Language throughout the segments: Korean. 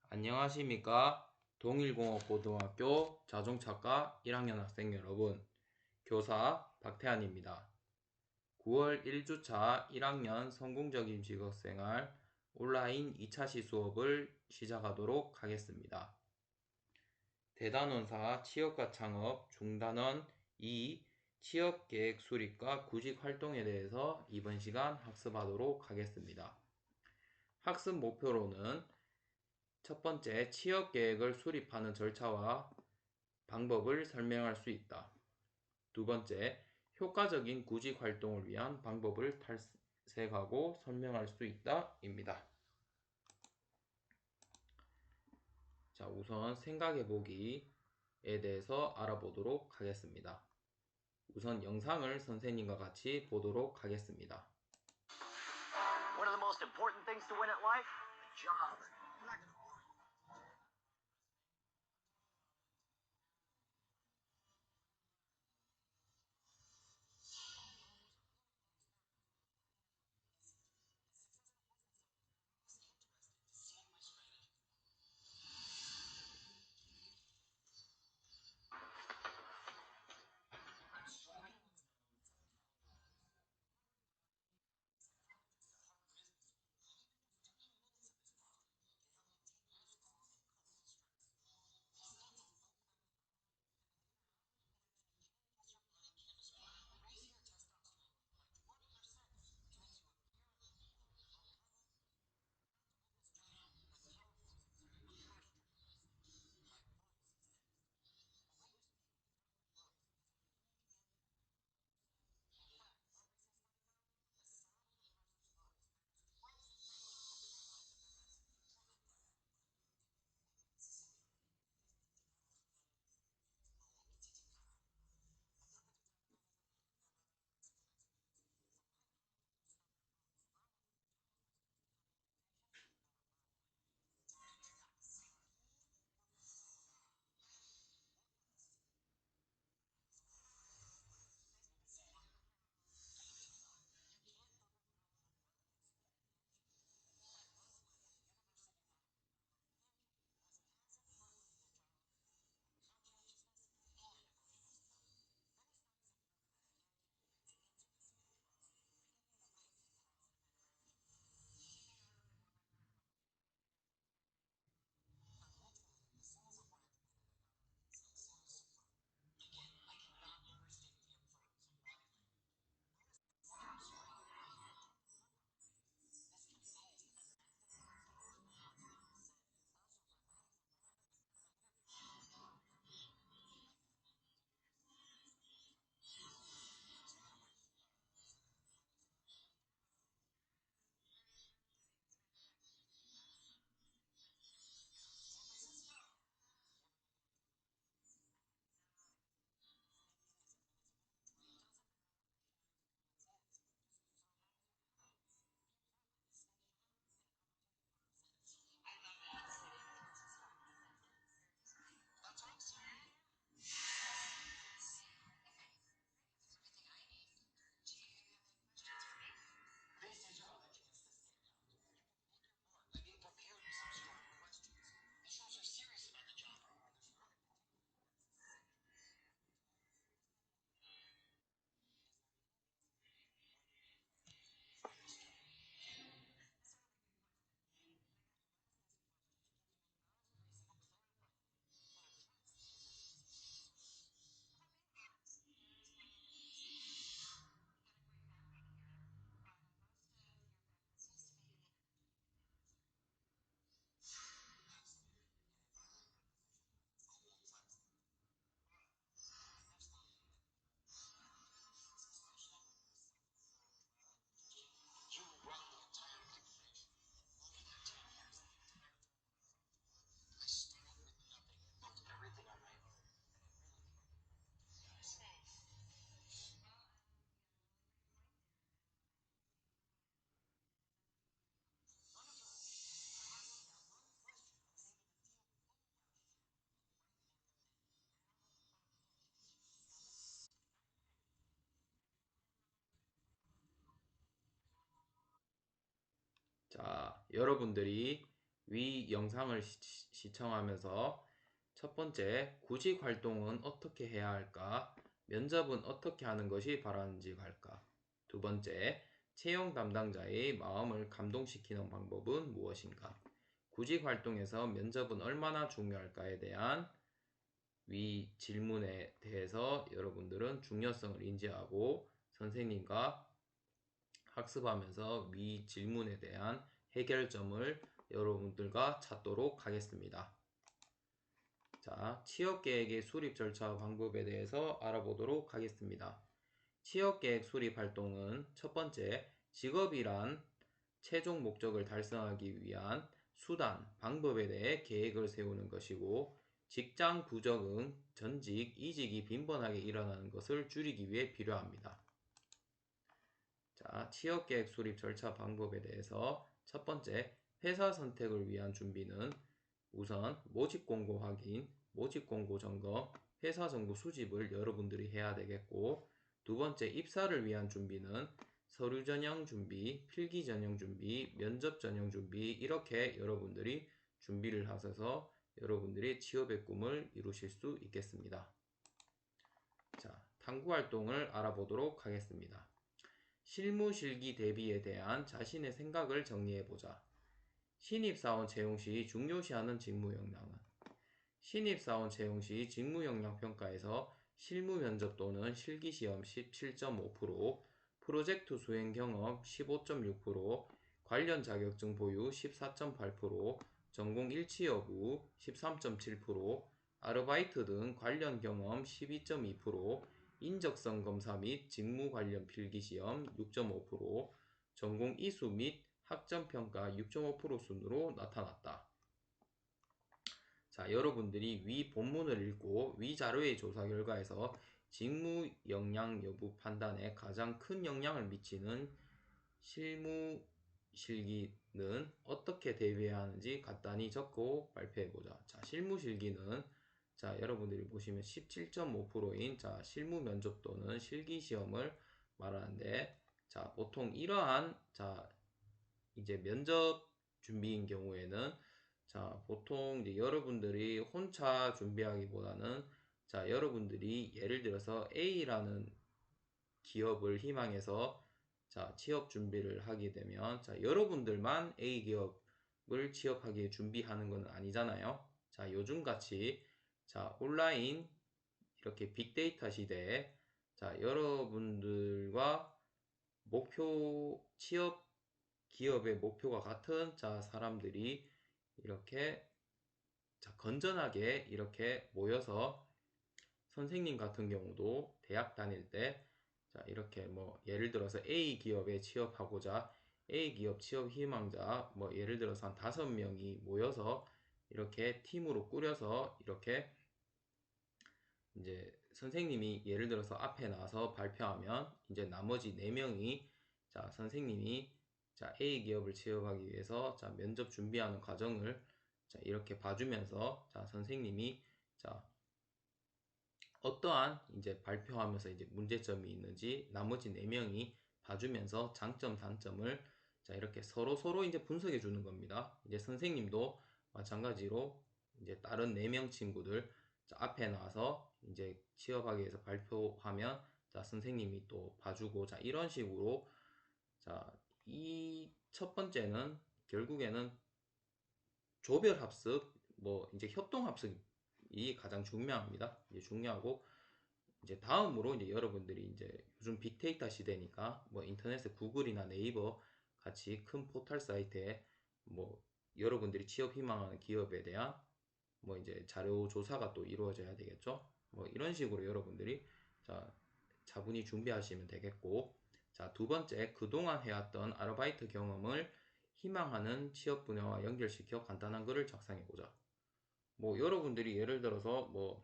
안녕하십니까. 동일공업고등학교 자동차과 1학년 학생 여러분, 교사 박태환입니다. 9월 1주차 1학년 성공적인 직업생활 온라인 2차 시수업을 시작하도록 하겠습니다. 대단원사 취업과 창업 중단원 2 취업계획 수립과 구직 활동에 대해서 이번 시간 학습하도록 하겠습니다. 학습 목표로는 첫 번째, 취업 계획을 수립하는 절차와 방법을 설명할 수 있다. 두 번째, 효과적인 구직 활동을 위한 방법을 탈색하고 설명할 수 있다 입니다. 자, 우선 생각해보기에 대해서 알아보도록 하겠습니다. 우선 영상을 선생님과 같이 보도록 하겠습니다. One of the most important things to win at life? A job. 자, 여러분들이 위 영상을 시청하면서 첫 번째, 구직 활동은 어떻게 해야 할까? 면접은 어떻게 하는 것이 바람직할까? 두 번째, 채용 담당자의 마음을 감동시키는 방법은 무엇인가? 구직 활동에서 면접은 얼마나 중요할까에 대한 위 질문에 대해서 여러분들은 중요성을 인지하고 선생님과 학습하면서 위 질문에 대한 해결점을 여러분들과 찾도록 하겠습니다. 자, 취업계획의 수립 절차 방법에 대해서 알아보도록 하겠습니다. 취업계획 수립 활동은 첫 번째, 직업이란 최종 목적을 달성하기 위한 수단, 방법에 대해 계획을 세우는 것이고, 직장 부적응, 전직, 이직이 빈번하게 일어나는 것을 줄이기 위해 필요합니다. 자, 취업계획 수립 절차 방법에 대해서 첫 번째, 회사 선택을 위한 준비는 우선 모집 공고 확인, 모집 공고 점검, 회사 정보 수집을 여러분들이 해야 되겠고, 두 번째, 입사를 위한 준비는 서류 전형 준비, 필기 전형 준비, 면접 전형 준비, 이렇게 여러분들이 준비를 하셔서 여러분들이 취업의 꿈을 이루실 수 있겠습니다. 자, 탐구 활동을 알아보도록 하겠습니다. 실무 실기 대비에 대한 자신의 생각을 정리해보자. 신입사원 채용 시 중요시하는 직무 역량은 신입사원 채용 시 직무 역량 평가에서 실무 면접 또는 실기시험 17.5%, 프로젝트 수행 경험 15.6%, 관련 자격증 보유 14.8%, 전공 일치 여부 13.7%, 아르바이트 등 관련 경험 12.2%, 인적성 검사 및 직무 관련 필기시험 6.5%, 전공 이수 및 학점평가 6.5% 순으로 나타났다. 자, 여러분들이 위 본문을 읽고 위 자료의 조사 결과에서 직무 역량 여부 판단에 가장 큰 영향을 미치는 실무 실기는 어떻게 대비해야 하는지 간단히 적고 발표해보자. 자, 실무 실기는 자, 여러분들이 보시면 17.5%인 자, 실무 면접 또는 실기 시험을 말하는데 자, 보통 이러한 자, 이제 면접 준비인 경우에는 자, 보통 이제 여러분들이 혼자 준비하기보다는 자, 여러분들이 예를 들어서 A라는 기업을 희망해서 자, 취업 준비를 하게 되면 자, 여러분들만 A 기업을 취업하기에 준비하는 건 아니잖아요. 자, 요즘같이 자, 온라인 이렇게 빅데이터 시대에 자, 여러분들과 목표 취업 기업의 목표가 같은 자, 사람들이 이렇게 자, 건전하게 이렇게 모여서 선생님 같은 경우도 대학 다닐 때 자, 이렇게 뭐 예를 들어서 A 기업에 취업하고자 A 기업 취업 희망자 뭐 예를 들어서 한 5명이 모여서 이렇게 팀으로 꾸려서 이렇게 이제 선생님이 예를 들어서 앞에 나와서 발표하면 이제 나머지 4명이 자, 선생님이 자, A 기업을 취업하기 위해서 자, 면접 준비하는 과정을 자, 이렇게 봐주면서 자, 선생님이 자, 어떠한 이제 발표하면서 이제 문제점이 있는지 나머지 4명이 봐주면서 장점, 단점을 자, 이렇게 서로 이제 분석해 주는 겁니다. 이제 선생님도 마찬가지로 이제 다른 4명 친구들 자, 앞에 나와서 이제 취업하기 위해서 발표하면 자, 선생님이 또 봐주고 자, 이런 식으로 자, 이 첫 번째는 결국에는 조별 합습, 뭐 이제 협동 합습이 가장 중요합니다. 이제 중요하고 이제 다음으로 이제 여러분들이 이제 요즘 빅데이터 시대니까 뭐 인터넷에 구글이나 네이버 같이 큰 포털 사이트에 뭐 여러분들이 취업 희망하는 기업에 대한 뭐 이제 자료 조사가 또 이루어져야 되겠죠. 뭐 이런 식으로 여러분들이 자 차분히 준비하시면 되겠고 자 두 번째 그동안 해왔던 아르바이트 경험을 희망하는 취업 분야와 연결시켜 간단한 글을 작성해 보자. 뭐 여러분들이 예를 들어서 뭐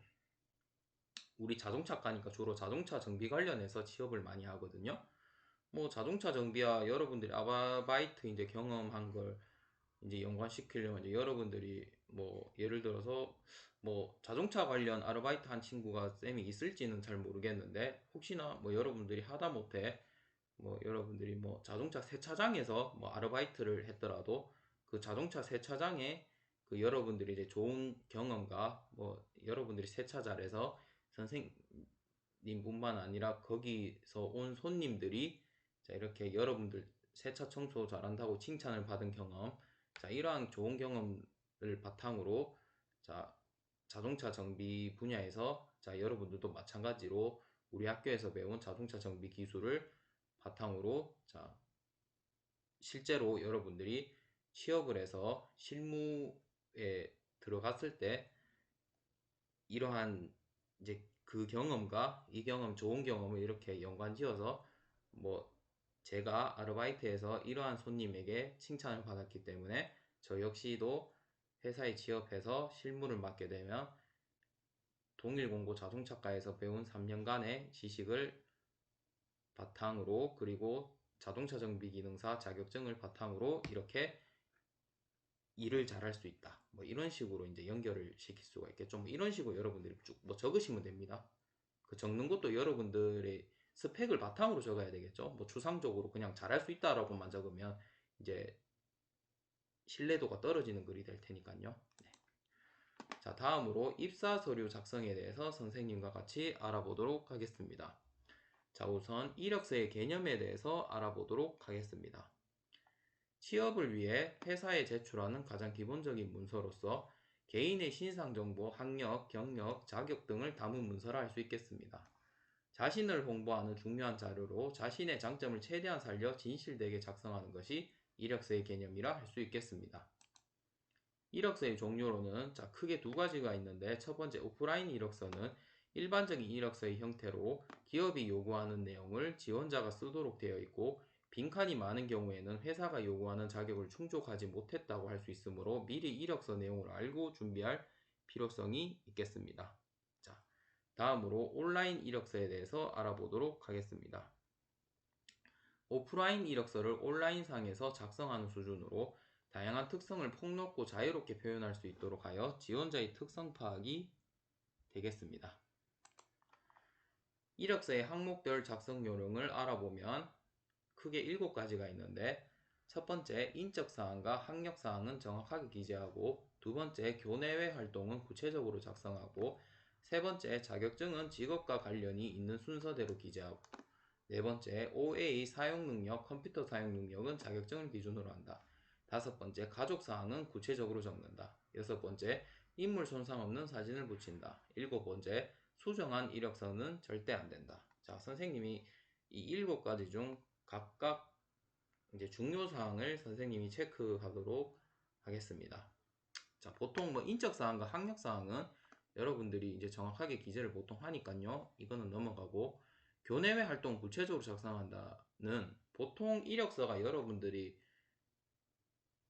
우리 자동차과니까 주로 자동차 정비 관련해서 취업을 많이 하거든요. 뭐 자동차 정비와 여러분들이 아르바이트 이제 경험한 걸 이제 연관시키려면 이제 여러분들이 뭐 예를 들어서 뭐 자동차 관련 아르바이트 한 친구가 쌤이 있을지는 잘 모르겠는데 혹시나 뭐 여러분들이 하다 못해 뭐 여러분들이 뭐 자동차 세차장에서 뭐 아르바이트를 했더라도 그 자동차 세차장에 그 여러분들이 이제 좋은 경험과 뭐 여러분들이 세차 잘해서 선생님뿐만 아니라 거기서 온 손님들이 자 이렇게 여러분들 세차 청소 잘한다고 칭찬을 받은 경험, 자 이러한 좋은 경험을 바탕으로 자 자동차 정비 분야에서 자 여러분들도 마찬가지로 우리 학교에서 배운 자동차 정비 기술을 바탕으로 자 실제로 여러분들이 취업을 해서 실무에 들어갔을 때 이러한 이제 그 경험과 이 경험 좋은 경험을 이렇게 연관지어서 뭐 제가 아르바이트에서 이러한 손님에게 칭찬을 받았기 때문에 저 역시도 회사에 취업해서 실무를 맡게 되면 동일공고 자동차과에서 배운 3년간의 지식을 바탕으로 그리고 자동차 정비 기능사 자격증을 바탕으로 이렇게 일을 잘할 수 있다. 뭐 이런 식으로 이제 연결을 시킬 수가 있겠죠. 뭐 이런 식으로 여러분들이 쭉 뭐 적으시면 됩니다. 그 적는 것도 여러분들의 스펙을 바탕으로 적어야 되겠죠. 뭐 추상적으로 그냥 잘할 수 있다라고만 적으면 이제 신뢰도가 떨어지는 글이 될 테니까요. 네. 자, 다음으로 입사 서류 작성에 대해서 선생님과 같이 알아보도록 하겠습니다. 자, 우선 이력서의 개념에 대해서 알아보도록 하겠습니다. 취업을 위해 회사에 제출하는 가장 기본적인 문서로서 개인의 신상정보, 학력, 경력, 자격 등을 담은 문서라 할 수 있겠습니다. 자신을 홍보하는 중요한 자료로 자신의 장점을 최대한 살려 진실되게 작성하는 것이 이력서의 개념이라 할 수 있겠습니다. 이력서의 종류로는 자, 크게 두 가지가 있는데 첫 번째 오프라인 이력서는 일반적인 이력서의 형태로 기업이 요구하는 내용을 지원자가 쓰도록 되어 있고 빈칸이 많은 경우에는 회사가 요구하는 자격을 충족하지 못했다고 할 수 있으므로 미리 이력서 내용을 알고 준비할 필요성이 있겠습니다. 자, 다음으로 온라인 이력서에 대해서 알아보도록 하겠습니다. 오프라인 이력서를 온라인상에서 작성하는 수준으로 다양한 특성을 폭넓고 자유롭게 표현할 수 있도록 하여 지원자의 특성 파악이 되겠습니다. 이력서의 항목별 작성 요령을 알아보면 크게 7가지가 있는데 첫 번째 인적사항과 학력사항은 정확하게 기재하고 두 번째 교내외 활동은 구체적으로 작성하고 세 번째 자격증은 직업과 관련이 있는 순서대로 기재하고 네 번째 OA 사용능력, 컴퓨터 사용능력은 자격증을 기준으로 한다. 다섯 번째 가족사항은 구체적으로 적는다. 여섯 번째 인물 손상 없는 사진을 붙인다. 일곱 번째 수정한 이력서는 절대 안 된다. 자, 선생님이 이 7가지 중 각각 이제 중요 사항을 선생님이 체크하도록 하겠습니다. 자, 보통 뭐 인적 사항과 학력 사항은 여러분들이 이제 정확하게 기재를 보통 하니까요. 이거는 넘어가고 교내외 활동 구체적으로 작성한다는 보통 이력서가 여러분들이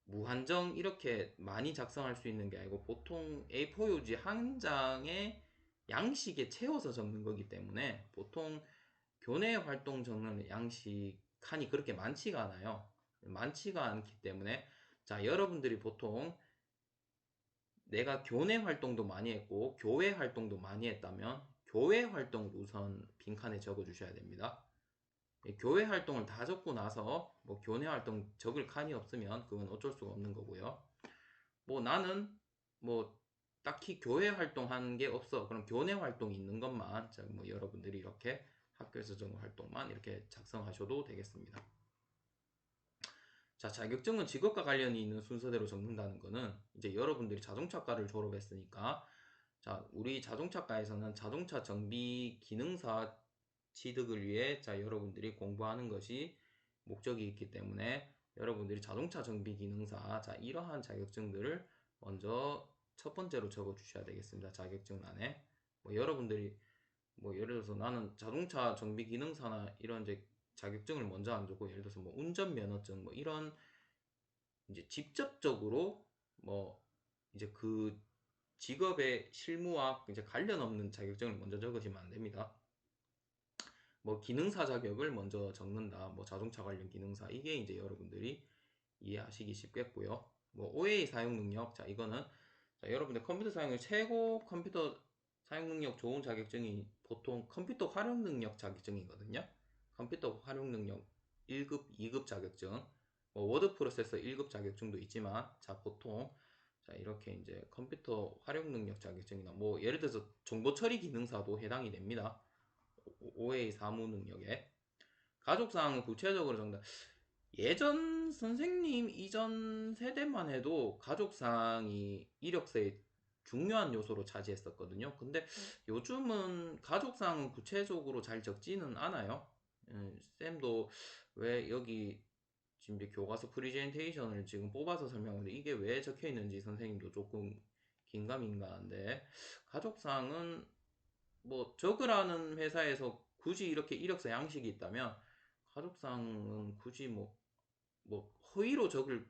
무한정 이렇게 많이 작성할 수 있는 게 아니고 보통 A4 용지 한 장에 양식에 채워서 적는 거기 때문에 보통 교내 활동 적는 양식 칸이 그렇게 많지가 않아요. 많지가 않기 때문에 자, 여러분들이 보통 내가 교내 활동도 많이 했고 교회 활동도 많이 했다면 교회 활동 우선 빈칸에 적어 주셔야 됩니다. 교회 활동을 다 적고 나서 뭐 교내 활동 적을 칸이 없으면 그건 어쩔 수가 없는 거고요. 뭐 나는 뭐 딱히 교회 활동한 게 없어. 그럼 교내 활동 있는 것만 뭐 여러분들이 이렇게 학교에서 적은 활동만 이렇게 작성하셔도 되겠습니다. 자, 자격증은 직업과 관련이 있는 순서대로 적는다는 거는 이제 여러분들이 자동차과를 졸업했으니까 자, 우리 자동차과에서는 자동차 정비 기능사 취득을 위해 자, 여러분들이 공부하는 것이 목적이 있기 때문에 여러분들이 자동차 정비 기능사 자, 이러한 자격증들을 먼저 첫 번째로 적어 주셔야 되겠습니다. 자격증란에 뭐 여러분들이 뭐 예를 들어서 나는 자동차 정비 기능사나 이런 이제 자격증을 먼저 안 주고 예를 들어서 뭐 운전면허증 뭐 이런 이제 직접적으로 뭐 이제 그 직업의 실무와 이제 관련 없는 자격증을 먼저 적으시면 안 됩니다. 뭐 기능사 자격을 먼저 적는다. 뭐 자동차 관련 기능사 이게 이제 여러분들이 이해하시기 쉽겠고요. 뭐 OA 사용 능력 자 이거는 자, 여러분들 컴퓨터 사용을 최고 컴퓨터 사용 능력 좋은 자격증이 보통 컴퓨터 활용 능력 자격증이거든요. 컴퓨터 활용 능력 1급, 2급 자격증 뭐 워드 프로세서 1급 자격증도 있지만, 자, 보통, 자, 이렇게 이제 컴퓨터 활용 능력 자격증이나, 뭐, 예를 들어서 정보 처리 기능사도 해당이 됩니다. OA 사무 능력에. 가족사항은 구체적으로 정답. 예전 선생님 이전 세대만 해도 가족사항이 이력서에 중요한 요소로 차지했었거든요. 근데 요즘은 가족사항은 구체적으로 잘 적지는 않아요. 쌤도 왜 여기 지금 이제 교과서 프리젠테이션을 지금 뽑아서 설명하는데 이게 왜 적혀 있는지 선생님도 조금 긴가민가한데, 가족사항은 뭐 적으라는 회사에서 굳이 이렇게 이력서 양식이 있다면 가족사항은 굳이 뭐 허위로 적을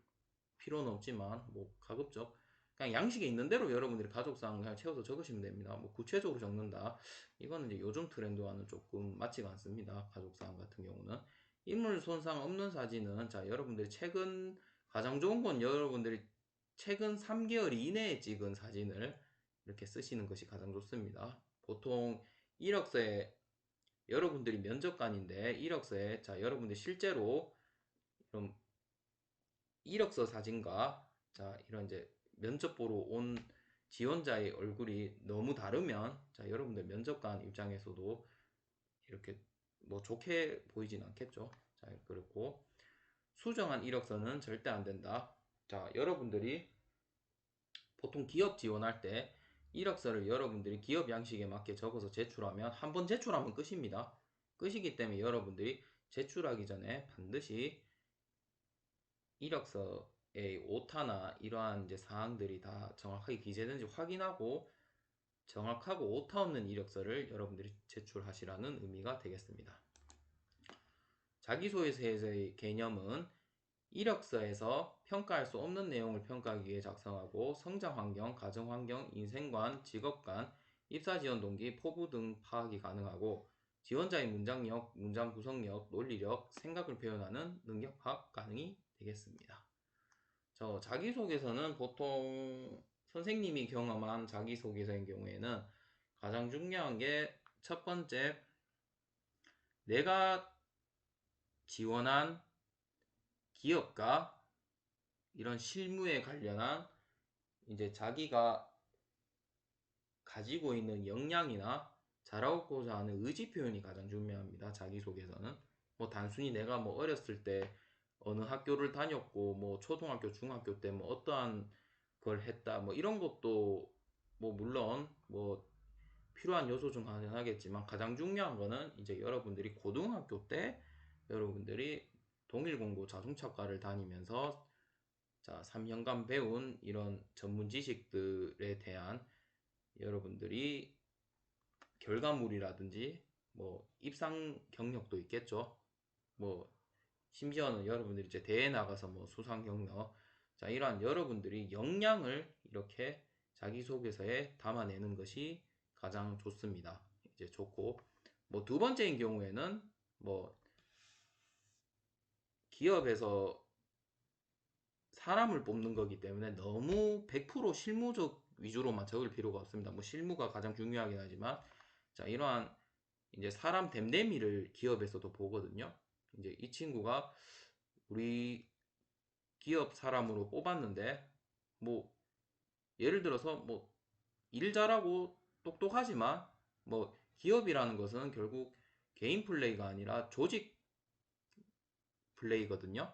필요는 없지만 뭐 가급적 그냥 양식에 있는 대로 여러분들이 가족사항 그냥 채워서 적으시면 됩니다. 뭐 구체적으로 적는다, 이거는 이제 요즘 트렌드와는 조금 맞지가 않습니다. 가족사항 같은 경우는 인물 손상 없는 사진은, 자, 여러분들이 최근 가장 좋은 건 여러분들이 최근 3개월 이내에 찍은 사진을 이렇게 쓰시는 것이 가장 좋습니다. 보통 이력서에 여러분들이 면접관인데 이력서에, 자, 여러분들 실제로 이런 이력서 사진과, 자, 이런 이제 면접 보러 온 지원자의 얼굴이 너무 다르면, 자, 여러분들 면접관 입장에서도 이렇게 뭐 좋게 보이진 않겠죠. 자, 그리고 수정한 이력서는 절대 안 된다. 자, 여러분들이 보통 기업 지원할 때 이력서를 여러분들이 기업 양식에 맞게 적어서 제출하면 한 번 제출하면 끝입니다. 끝이기 때문에 여러분들이 제출하기 전에 반드시 이력서의 오타나 이러한 이제 사항들이 다 정확하게 기재되는지 확인하고 정확하고 오타 없는 이력서를 여러분들이 제출하시라는 의미가 되겠습니다. 자기소개서의 개념은 이력서에서 평가할 수 없는 내용을 평가하기 위해 작성하고 성장 환경, 가정 환경, 인생관, 직업관, 입사 지원 동기, 포부 등 파악이 가능하고 지원자의 문장력, 문장 구성력, 논리력, 생각을 표현하는 능력 파악 가능이 되겠습니다. 자기소개서는 보통 선생님이 경험한 자기소개서인 경우에는 가장 중요한 게 첫 번째, 내가 지원한 기업과 이런 실무에 관련한 이제 자기가 가지고 있는 역량이나 잘하고자 하는 의지 표현이 가장 중요합니다. 자기소개서는 뭐 단순히 내가 뭐 어렸을 때 어느 학교를 다녔고 뭐 초등학교 중학교 때 뭐 어떠한 걸 했다 뭐 이런 것도 뭐 물론 뭐 필요한 요소 중 하나겠지만, 가장 중요한 거는 이제 여러분들이 고등학교 때 여러분들이 동일공고 자동차과를 다니면서, 자, 3년간 배운 이런 전문 지식들에 대한 여러분들이 결과물이라든지 뭐 입상 경력도 있겠죠. 뭐 심지어는 여러분들이 이제 대회 나가서 뭐 수상 경력, 자, 이러한 여러분들이 역량을 이렇게 자기소개서에 담아내는 것이 가장 좋습니다. 이제 좋고, 뭐 두 번째인 경우에는 뭐 기업에서 사람을 뽑는 거기 때문에 너무 100% 실무적 위주로만 적을 필요가 없습니다. 뭐 실무가 가장 중요하긴 하지만, 자, 이러한 이제 사람 됨됨이를 기업에서도 보거든요. 이제 이 친구가 우리 기업 사람으로 뽑았는데, 뭐 예를 들어서 뭐 일 잘하고 똑똑하지만, 뭐 기업이라는 것은 결국 개인 플레이가 아니라 조직 플레이거든요.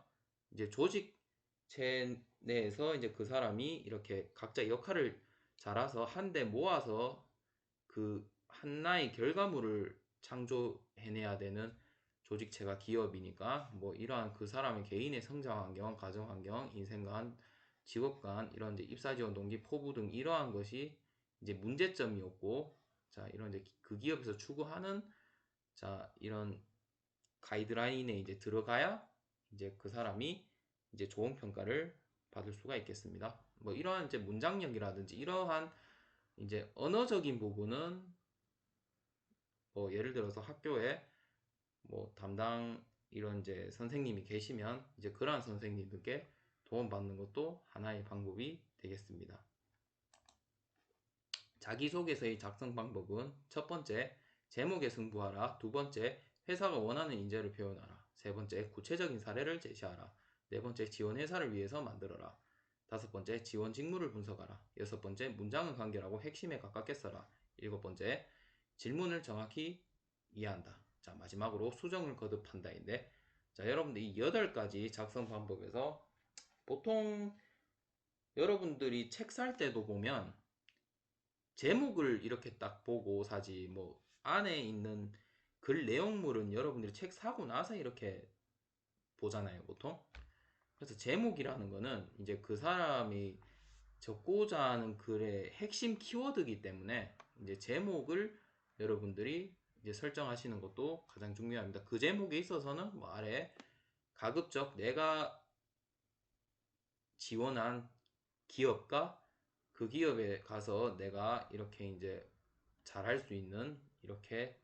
이제 조직체 내에서 이제 그 사람이 이렇게 각자 역할을 잘해서 한데 모아서 그 하나의 결과물을 창조해내야 되는 조직체가 기업이니까, 뭐 이러한 그 사람의 개인의 성장 환경, 가정 환경, 인생관, 직업관, 이런 이제 입사 지원 동기, 포부 등 이러한 것이 이제 문제점이었고, 자, 이런 이제 그 기업에서 추구하는, 자, 이런 가이드라인에 이제 들어가야 이제 그 사람이 이제 좋은 평가를 받을 수가 있겠습니다. 뭐 이러한 이제 문장력이라든지 이러한 이제 언어적인 부분은 뭐 예를 들어서 학교에 뭐 담당 이런 이제 선생님이 계시면 이제 그러한 선생님들께 도움받는 것도 하나의 방법이 되겠습니다. 자기소개서의 작성 방법은 첫 번째, 제목에 승부하라. 두 번째, 회사가 원하는 인재를 표현하라. 세 번째, 구체적인 사례를 제시하라. 네 번째, 지원 회사를 위해서 만들어라. 다섯 번째, 지원 직무를 분석하라. 여섯 번째, 문장은 간결하고 핵심에 가깝게 써라. 일곱 번째, 질문을 정확히 이해한다. 자, 마지막으로 수정을 거듭한다인데, 자, 여러분들 이 8가지 작성 방법에서 보통 여러분들이 책 살 때도 보면 제목을 이렇게 딱 보고 사지, 뭐 안에 있는 글 내용물은 여러분들이 책 사고 나서 이렇게 보잖아요, 보통. 그래서 제목이라는 거는 이제 그 사람이 적고자 하는 글의 핵심 키워드이기 때문에 이제 제목을 여러분들이 이제 설정하시는 것도 가장 중요합니다. 그 제목에 있어서는 뭐 아래 가급적 내가 지원한 기업과 그 기업에 가서 내가 이렇게 이제 잘할 수 있는 이렇게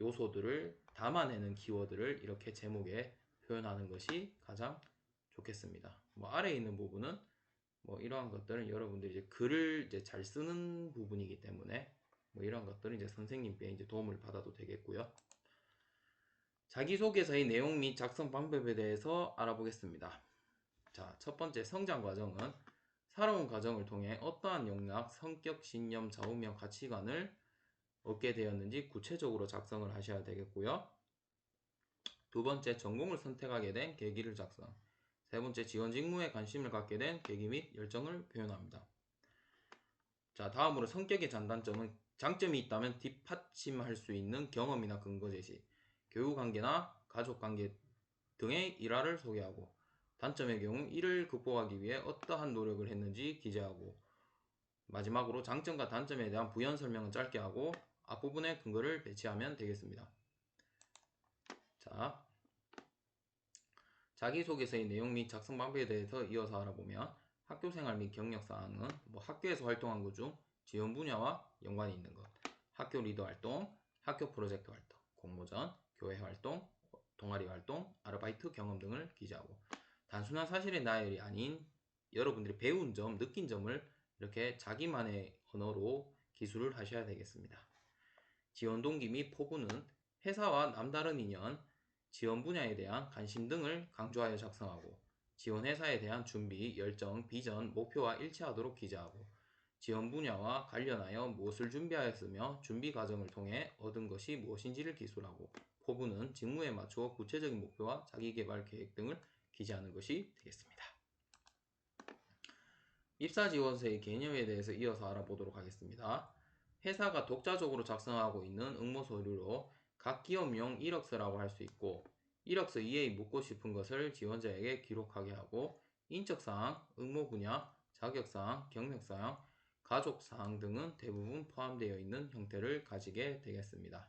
요소들을 담아내는 키워드를 이렇게 제목에 표현하는 것이 가장 좋겠습니다. 뭐 아래에 있는 부분은 뭐 이러한 것들은 여러분들이 이제 글을 이제 잘 쓰는 부분이기 때문에 뭐 이런 것들은 이제 선생님께 이제 도움을 받아도 되겠고요. 자기소개서의 내용 및 작성 방법에 대해서 알아보겠습니다. 자, 첫 번째 성장 과정은 살아온 과정을 통해 어떠한 역량, 성격, 신념, 좌우명, 가치관을 얻게 되었는지 구체적으로 작성을 하셔야 되겠고요. 두 번째, 전공을 선택하게 된 계기를 작성. 세 번째, 지원 직무에 관심을 갖게 된 계기 및 열정을 표현합니다. 자, 다음으로 성격의 장점이 있다면 뒷받침할 수 있는 경험이나 근거 제시, 교우관계나 가족관계 등의 일화를 소개하고, 단점의 경우 이를 극복하기 위해 어떠한 노력을 했는지 기재하고, 마지막으로 장점과 단점에 대한 부연 설명은 짧게 하고 앞부분에 근거를 배치하면 되겠습니다. 자, 자기소개서의 내용 및 작성 방법에 대해서 이어서 알아보면 학교생활 및 경력사항은 뭐 학교에서 활동한 것 중 지원 분야와 연관이 있는 것, 학교 리더 활동, 학교 프로젝트 활동, 공모전, 교회 활동, 동아리 활동, 아르바이트 경험 등을 기재하고, 단순한 사실의 나열이 아닌 여러분들이 배운 점, 느낀 점을 이렇게 자기만의 언어로 기술을 하셔야 되겠습니다. 지원 동기 및 포부는 회사와 남다른 인연, 지원 분야에 대한 관심 등을 강조하여 작성하고, 지원 회사에 대한 준비, 열정, 비전, 목표와 일치하도록 기재하고, 지원 분야와 관련하여 무엇을 준비하였으며 준비 과정을 통해 얻은 것이 무엇인지를 기술하고, 포부는 직무에 맞추어 구체적인 목표와 자기개발 계획 등을 기재하는 것이 되겠습니다. 입사지원서의 개념에 대해서 이어서 알아보도록 하겠습니다. 회사가 독자적으로 작성하고 있는 응모서류로 각 기업용 이력서라고 할 수 있고, 이력서 이외에 묻고 싶은 것을 지원자에게 기록하게 하고, 인적사항, 응모 분야, 자격사항, 경력사항, 가족사항 등은 대부분 포함되어 있는 형태를 가지게 되겠습니다.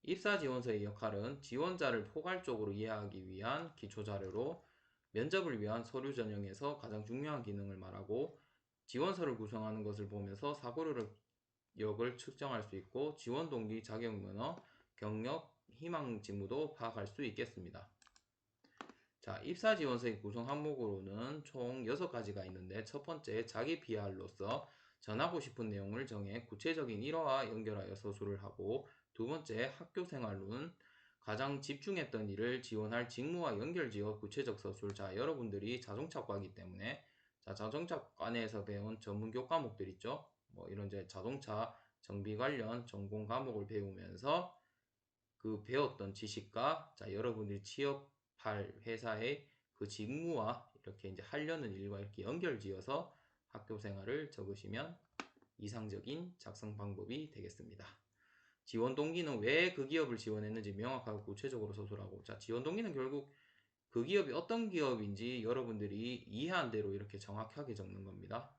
입사지원서의 역할은 지원자를 포괄적으로 이해하기 위한 기초자료로 면접을 위한 서류 전형에서 가장 중요한 기능을 말하고, 지원서를 구성하는 것을 보면서 사고력을 측정할 수 있고 지원 동기, 자격 면허, 경력, 희망 직무도 파악할 수 있겠습니다. 자, 입사 지원서의 구성 항목으로는 총 6가지가 있는데, 첫 번째, 자기 PR로서 전하고 싶은 내용을 정해 구체적인 일화와 연결하여 서술을 하고, 두 번째, 학교 생활로는 가장 집중했던 일을 지원할 직무와 연결지어 구체적 서술. 자, 여러분들이 자동차과이기 때문에 자, 자동차과내에서 배운 전문 교과목들 있죠? 뭐 이런 이제 자동차 정비 관련 전공 과목을 배우면서 그 배웠던 지식과 자, 여러분들이 취업할 회사의 그 직무와 이렇게 이제 하려는 일과 이렇게 연결지어서 학교 생활을 적으시면 이상적인 작성 방법이 되겠습니다. 지원 동기는 왜 그 기업을 지원했는지 명확하고 구체적으로 서술하고, 자, 지원 동기는 결국 그 기업이 어떤 기업인지 여러분들이 이해한 대로 이렇게 정확하게 적는 겁니다.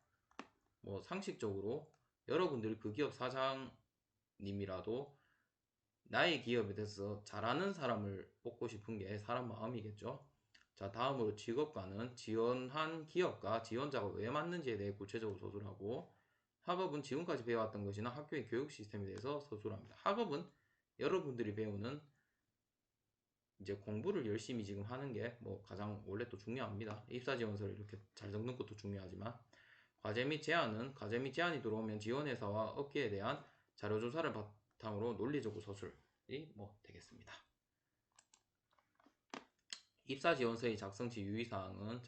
뭐 상식적으로 여러분들이 그 기업 사장님이라도 나의 기업에 대해서 잘하는 사람을 뽑고 싶은 게 사람 마음이겠죠. 자, 다음으로 직업과는 지원한 기업과 지원자가 왜 맞는지에 대해 구체적으로 서술하고, 학업은 지금까지 배워왔던 것이나 학교의 교육 시스템에 대해서 서술합니다. 학업은 여러분들이 배우는 이제 공부를 열심히 지금 하는 게 뭐 가장 원래 또 중요합니다. 입사 지원서를 이렇게 잘 적는 것도 중요하지만, 과제 및 제안이 들어오면 지원회사와 업계에 대한 자료조사를 바탕으로 논리적으로 서술이 뭐 되겠습니다. 입사 지원서의 작성 시 유의사항은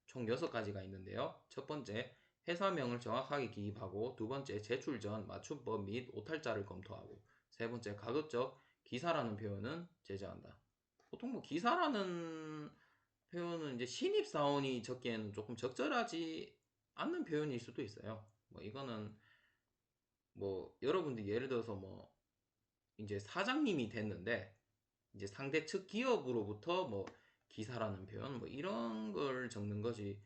총 6가지가 있는데요. 첫 번째, 회사명을 정확하게 기입하고, 두 번째, 제출 전 맞춤법 및 오탈자를 검토하고, 세 번째, 가급적 기사라는 표현은 제재한다. 보통 뭐 기사라는 표현은 이제 신입사원이 적기에는 조금 적절하지 않는 표현일 수도 있어요. 뭐 이거는 뭐 여러분들 예를 들어서 뭐 이제 사장님이 됐는데 이제 상대 측 기업으로부터 뭐 기사라는 표현 뭐 이런 걸 적는 거지.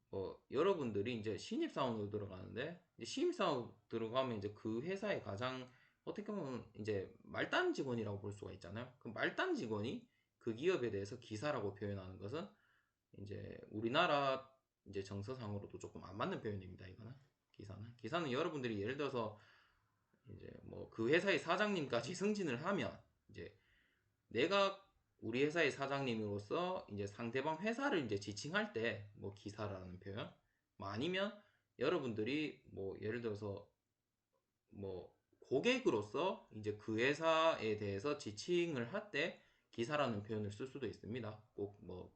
뭐 여러분들이 이제 신입사원으로 들어가는데 이제 신입사원 들어가면 이제 그 회사의 가장 어떻게 보면 이제 말단 직원이라고 볼 수가 있잖아요. 그 말단 직원이 그 기업에 대해서 기사라고 표현하는 것은 이제 우리나라 이제 정서상으로도 조금 안 맞는 표현입니다. 이거는 기사는 여러분들이 예를 들어서 이제 뭐 그 회사의 사장님까지 승진을 하면 이제 내가 우리 회사의 사장님으로서 이제 상대방 회사를 이제 지칭할 때 뭐 기사라는 표현 뭐 아니면 여러분들이 뭐 예를 들어서 뭐 고객으로서 이제 그 회사에 대해서 지칭을 할 때 기사라는 표현을 쓸 수도 있습니다. 꼭 뭐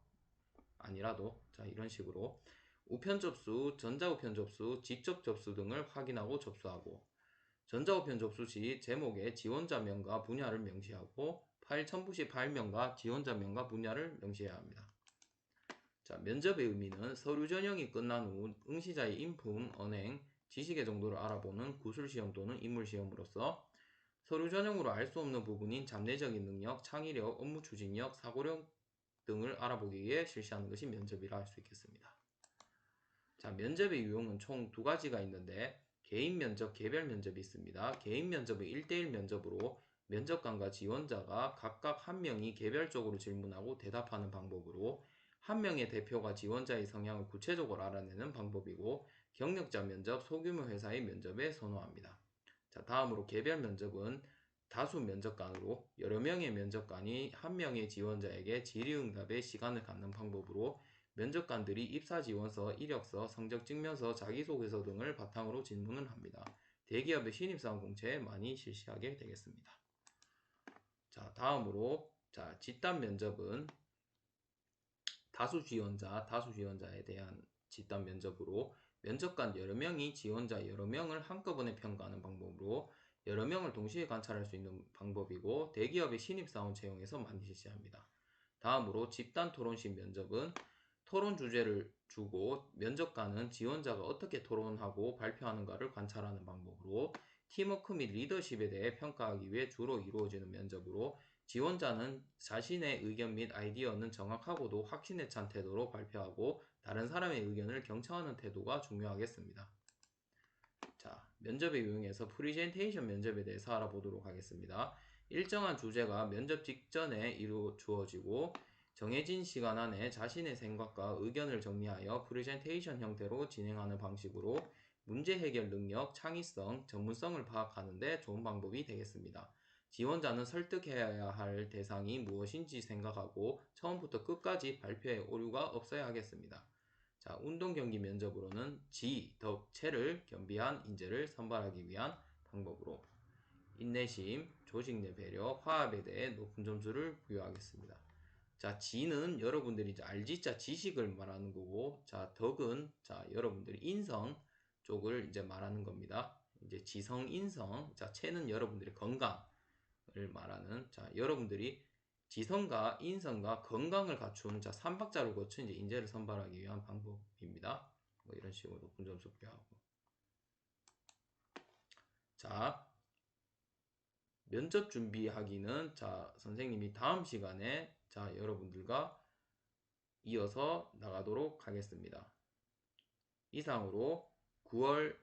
아니라도 이런 식으로 우편 접수, 전자우편 접수, 직접 접수 등을 확인하고 접수하고 전자우편 접수 시 제목에 지원자명과 분야를 명시하고 파일 첨부 시 파일명과 지원자명과 분야를 명시해야 합니다. 면접의 의미는 서류 전형이 끝난 후 응시자의 인품, 언행, 지식의 정도를 알아보는 구술시험 또는 인물시험으로서 서류 전형으로 알 수 없는 부분인 잡내적인 능력, 창의력, 업무 추진력, 사고력 등을 알아보기 위해 실시하는 것이 면접이라 할 수 있겠습니다. 면접의 유형은 총 2가지가 있는데 개인 면접, 개별 면접이 있습니다. 개인 면접은 1대1 면접으로 면접관과 지원자가 각각 한 명이 개별적으로 질문하고 대답하는 방법으로 한 명의 대표가 지원자의 성향을 구체적으로 알아내는 방법이고 경력자 면접, 소규모 회사의 면접에 선호합니다. 다음으로 개별 면접은 다수 면접관으로 여러 명의 면접관이 한 명의 지원자에게 질의응답의 시간을 갖는 방법으로 면접관들이 입사지원서, 이력서, 성적증명서, 자기소개서 등을 바탕으로 질문을 합니다. 대기업의 신입사원 공채에 많이 실시하게 되겠습니다. 다음으로 집단 면접은 다수 지원자에 대한 집단 면접으로 면접관 여러 명이 지원자 여러 명을 한꺼번에 평가하는 방법으로 여러 명을 동시에 관찰할 수 있는 방법이고 대기업의 신입사원 채용에서 많이 실시합니다. 다음으로 집단 토론식 면접은 토론 주제를 주고 면접관은 지원자가 어떻게 토론하고 발표하는가를 관찰하는 방법으로 팀워크 및 리더십에 대해 평가하기 위해 주로 이루어지는 면접으로 지원자는 자신의 의견 및 아이디어는 정확하고도 확신에 찬 태도로 발표하고 다른 사람의 의견을 경청하는 태도가 중요하겠습니다. 면접의 유형에서 프리젠테이션 면접에 대해서 알아보도록 하겠습니다. 일정한 주제가 면접 직전에 이루어지고 정해진 시간 안에 자신의 생각과 의견을 정리하여 프레젠테이션 형태로 진행하는 방식으로 문제 해결 능력, 창의성, 전문성을 파악하는 데 좋은 방법이 되겠습니다. 지원자는 설득해야 할 대상이 무엇인지 생각하고 처음부터 끝까지 발표에 오류가 없어야 하겠습니다. 운동 경기 면접으로는 덕체를 겸비한 인재를 선발하기 위한 방법으로 인내심, 조직 내 배려, 화합에 대해 높은 점수를 부여하겠습니다. 지는 여러분들이 이제 알지자 지식을 말하는 거고, 덕은 여러분들이 인성 쪽을 이제 말하는 겁니다. 이제 지성, 인성, 체는 여러분들이 건강을 말하는, 여러분들이 지성과 인성과 건강을 갖춘 3박자를 거친 이제 인재를 선발하기 위한 방법입니다. 뭐 이런 식으로 높은 점수 부여하고. 면접 준비하기는 선생님이 다음 시간에 여러분들과 이어서 나가도록 하겠습니다. 이상으로 9월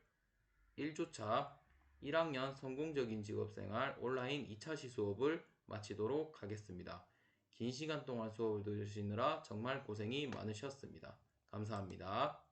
1주차 1학년 성공적인 직업생활 온라인 2차 시수업을 마치도록 하겠습니다. 긴 시간 동안 수업을 들으시느라 정말 고생이 많으셨습니다. 감사합니다.